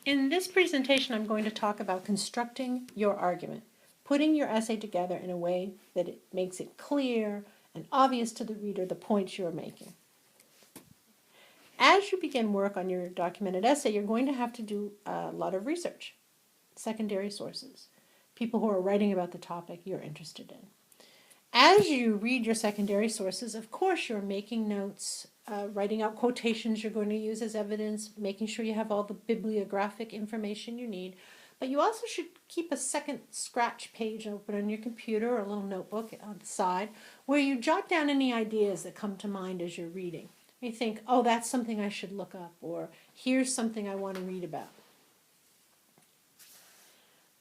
In this presentation, I'm going to talk about constructing your argument, putting your essay together in a way that it makes it clear and obvious to the reader the points you're making. As you begin work on your documented essay, you're going to have to do a lot of research, secondary sources, people who are writing about the topic you're interested in. As you read your secondary sources, of course, you're making notes, writing out quotations you're going to use as evidence, making sure you have all the bibliographic information you need. But you also should keep a second scratch page open on your computer or a little notebook on the side where you jot down any ideas that come to mind as you're reading. You think, oh, that's something I should look up, or here's something I want to read about.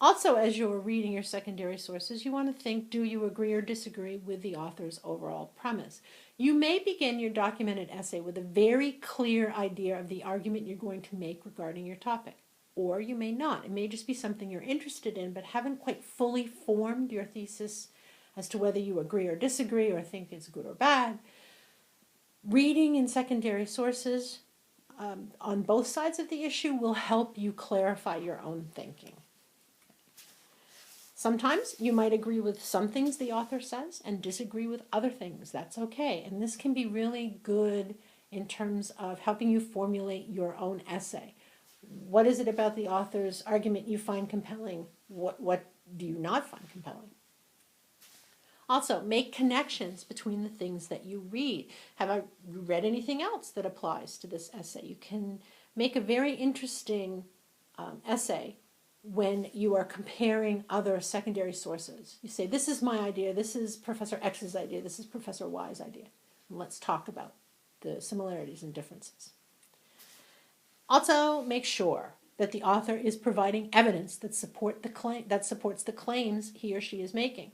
Also, as you're reading your secondary sources, you want to think, do you agree or disagree with the author's overall premise? You may begin your documented essay with a very clear idea of the argument you're going to make regarding your topic. Or you may not. It may just be something you're interested in, but haven't quite fully formed your thesis as to whether you agree or disagree or think it's good or bad. Reading in secondary sources on both sides of the issue will help you clarify your own thinking. Sometimes you might agree with some things the author says and disagree with other things. That's okay. And this can be really good in terms of helping you formulate your own essay. What is it about the author's argument you find compelling? What do you not find compelling? Also, make connections between the things that you read. Have I read anything else that applies to this essay? You can make a very interesting essay when you are comparing other secondary sources. You say, this is my idea, this is Professor X's idea, this is Professor Y's idea. And let's talk about the similarities and differences. Also, make sure that the author is providing evidence that supports the claims he or she is making.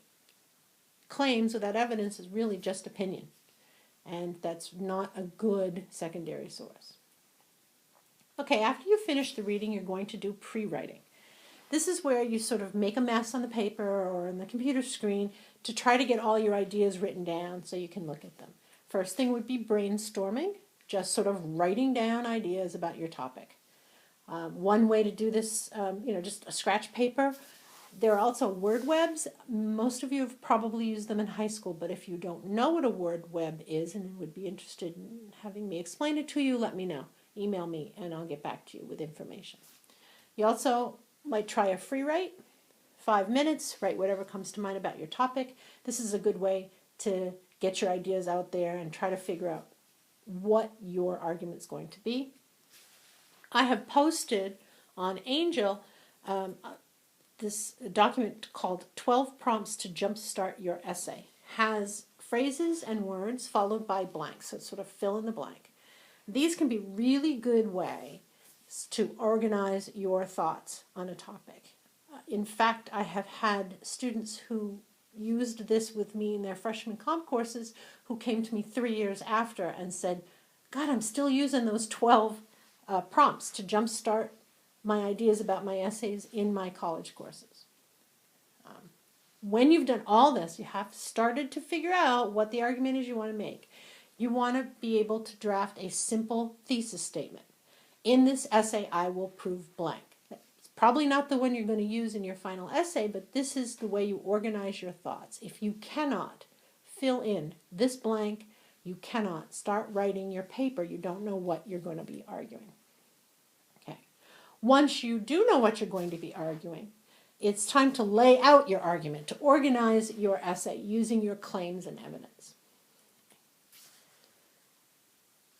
Claims without evidence is really just opinion, and that's not a good secondary source. Okay, after you finish the reading, you're going to do pre-writing. This is where you sort of make a mess on the paper or on the computer screen to try to get all your ideas written down so you can look at them. First thing would be brainstorming, just sort of writing down ideas about your topic. One way to do this, just a scratch paper. There are also word webs. Most of you have probably used them in high school, but if you don't know what a word web is and would be interested in having me explain it to you, let me know. Email me and I'll get back to you with information. You also might try a free write, 5 minutes, write whatever comes to mind about your topic. This is a good way to get your ideas out there and try to figure out what your argument's going to be. I have posted on Angel this document called 12 Prompts to Jumpstart Your Essay. Has phrases and words followed by blanks, so sort of fill in the blank. These can be really good way to organize your thoughts on a topic. In fact, I have had students who used this with me in their freshman comp courses who came to me 3 years after and said, God, I'm still using those 12 prompts to jumpstart my ideas about my essays in my college courses. When you've done all this, you have started to figure out what the argument is you want to make. You want to be able to draft a simple thesis statement. In this essay, I will prove blank. It's probably not the one you're going to use in your final essay, but this is the way you organize your thoughts. If you cannot fill in this blank, you cannot start writing your paper. You don't know what you're going to be arguing. Okay. Once you do know what you're going to be arguing, it's time to lay out your argument, to organize your essay using your claims and evidence.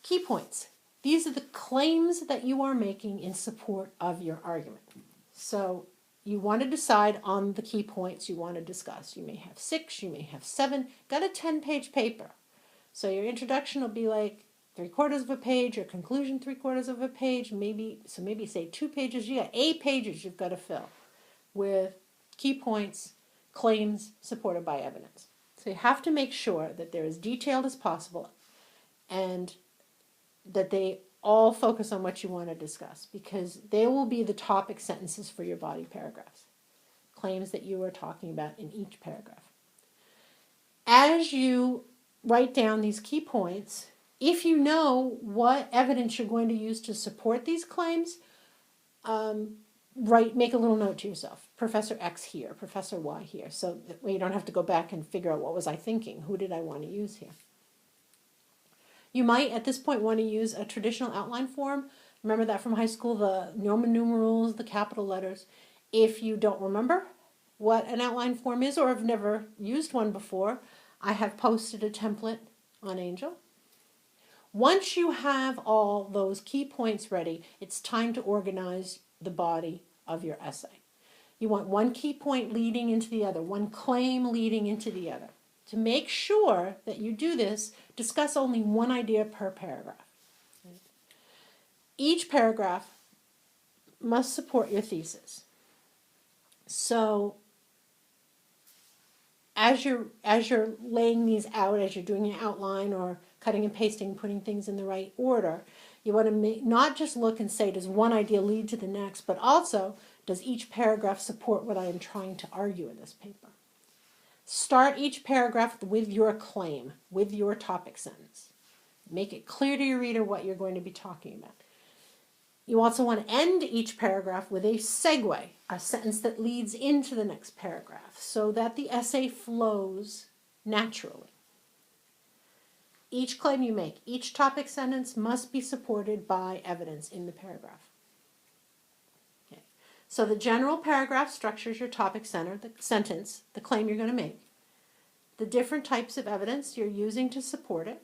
Key points. These are the claims that you are making in support of your argument. So you want to decide on the key points you want to discuss. You may have 6, you may have 7. Got a 10-page paper. So your introduction will be like 3/4 of a page, your conclusion 3/4 of a page, maybe say 2 pages. You got 8 pages you've got to fill with key points, claims supported by evidence. So you have to make sure that they're as detailed as possible and that they all focus on what you want to discuss, because they will be the topic sentences for your body paragraphs, claims that you are talking about in each paragraph. As you write down these key points, if you know what evidence you're going to use to support these claims, make a little note to yourself. Professor X here, Professor Y here, so that way you don't have to go back and figure out what was I thinking, who did I want to use here. You might at this point want to use a traditional outline form. Remember that from high school, the Roman numerals, the capital letters. If you don't remember what an outline form is or have never used one before, I have posted a template on Angel. Once you have all those key points ready, it's time to organize the body of your essay. You want one key point leading into the other, one claim leading into the other. To make sure that you do this, discuss only one idea per paragraph. Each paragraph must support your thesis. So as you're laying these out, as you're doing an outline or cutting and pasting, putting things in the right order, you want to not just look and say, does one idea lead to the next, but also, does each paragraph support what I am trying to argue in this paper? Start each paragraph with your claim, with your topic sentence. Make it clear to your reader what you're going to be talking about. You also want to end each paragraph with a segue, a sentence that leads into the next paragraph, so that the essay flows naturally. Each claim you make, each topic sentence must be supported by evidence in the paragraph. Okay. So the general paragraph structures your topic center, the sentence, the claim you're going to make, the different types of evidence you're using to support it.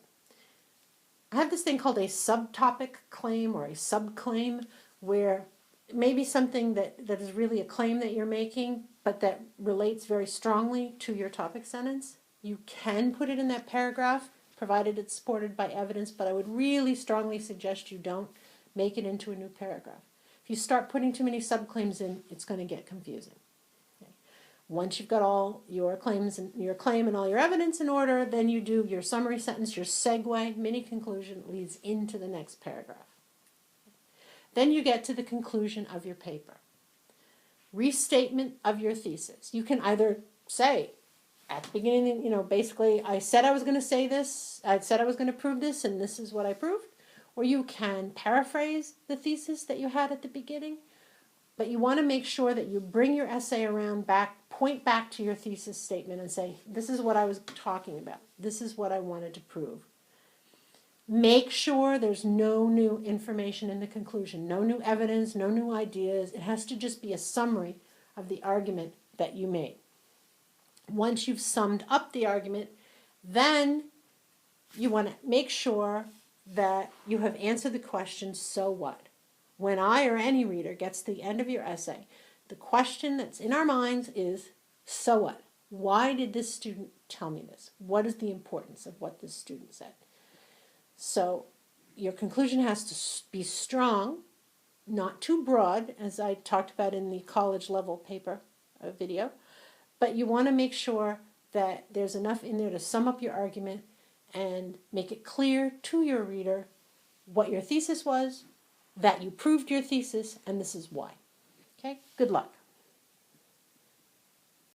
I have this thing called a subtopic claim or a subclaim, where it may be something that is really a claim that you're making, but that relates very strongly to your topic sentence. You can put it in that paragraph, provided it's supported by evidence, but I would really strongly suggest you don't make it into a new paragraph. If you start putting too many subclaims in, it's going to get confusing. Okay. Once you've got all your claims and your claim and all your evidence in order, then you do your summary sentence, your segue, mini conclusion leads into the next paragraph. Then you get to the conclusion of your paper. Restatement of your thesis. You can either say, at the beginning, basically, I said I was going to say this, I said I was going to prove this, and this is what I proved. Or you can paraphrase the thesis that you had at the beginning, but you want to make sure that you bring your essay around back, point back to your thesis statement and say, this is what I was talking about. This is what I wanted to prove. Make sure there's no new information in the conclusion, no new evidence, no new ideas. It has to just be a summary of the argument that you made. Once you've summed up the argument, then you want to make sure that you have answered the question, so what? When I or any reader gets to the end of your essay, the question that's in our minds is, so what? Why did this student tell me this? What is the importance of what this student said? So your conclusion has to be strong, not too broad, as I talked about in the college level paper video, but you want to make sure that there's enough in there to sum up your argument and make it clear to your reader what your thesis was, that you proved your thesis, and this is why. Okay, good luck.